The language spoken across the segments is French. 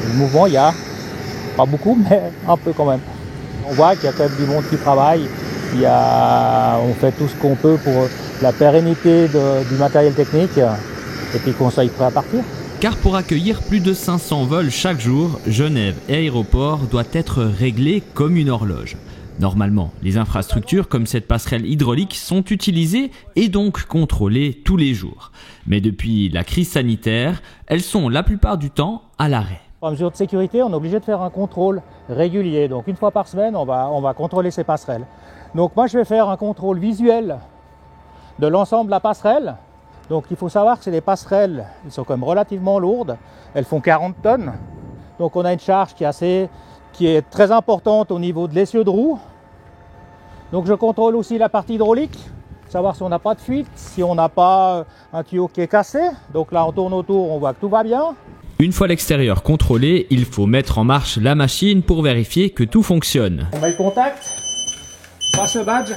Le mouvement, il y a pas beaucoup, mais un peu quand même. On voit qu'il y a quand même du monde qui travaille. On fait tout ce qu'on peut pour la pérennité du matériel technique et puis qu'on soit prêt à partir. Car pour accueillir plus de 500 vols chaque jour, Genève Aéroport doit être réglé comme une horloge. Normalement, les infrastructures comme cette passerelle hydraulique sont utilisées et donc contrôlées tous les jours. Mais depuis la crise sanitaire, elles sont la plupart du temps à l'arrêt. Par mesure de sécurité, on est obligé de faire un contrôle régulier. Donc une fois par semaine, on va contrôler ces passerelles. Donc moi, je vais faire un contrôle visuel de l'ensemble de la passerelle. Donc il faut savoir que c'est des passerelles, elles sont quand même relativement lourdes. Elles font 40 tonnes. Donc on a une charge qui est très importante au niveau de l'essieu de roue. Donc je contrôle aussi la partie hydraulique, savoir si on n'a pas de fuite, si on n'a pas un tuyau qui est cassé. Donc là on tourne autour, on voit que tout va bien. Une fois l'extérieur contrôlé, il faut mettre en marche la machine pour vérifier que tout fonctionne. On met le contact, on passe le badge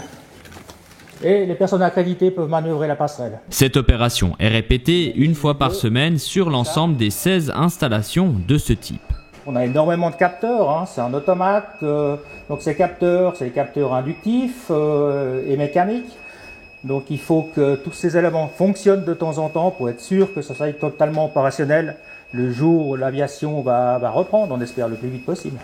et les personnes accréditées peuvent manœuvrer la passerelle. Cette opération est répétée une fois par semaine sur l'ensemble des 16 installations de ce type. On a énormément de capteurs, c'est un automate, donc ces capteurs, c'est des capteurs inductifs et mécaniques. Donc il faut que tous ces éléments fonctionnent de temps en temps pour être sûr que ça soit totalement opérationnel le jour où l'aviation va reprendre, on espère le plus vite possible.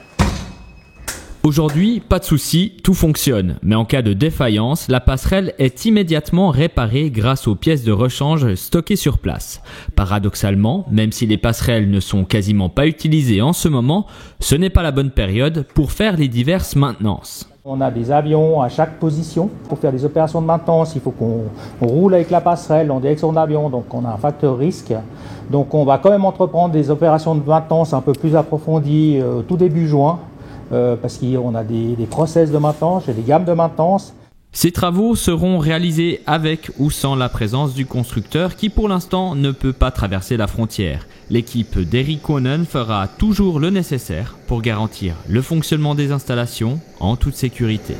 Aujourd'hui, pas de souci, tout fonctionne. Mais en cas de défaillance, la passerelle est immédiatement réparée grâce aux pièces de rechange stockées sur place. Paradoxalement, même si les passerelles ne sont quasiment pas utilisées en ce moment, ce n'est pas la bonne période pour faire les diverses maintenances. On a des avions à chaque position. Pour faire des opérations de maintenance, il faut qu'on roule avec la passerelle en direction de l'avion, donc on a un facteur risque. Donc on va quand même entreprendre des opérations de maintenance un peu plus approfondies tout début juin, parce qu'on a des process de maintenance et des gammes de maintenance. Ces travaux seront réalisés avec ou sans la présence du constructeur qui pour l'instant ne peut pas traverser la frontière. L'équipe d'Eric Konen fera toujours le nécessaire pour garantir le fonctionnement des installations en toute sécurité.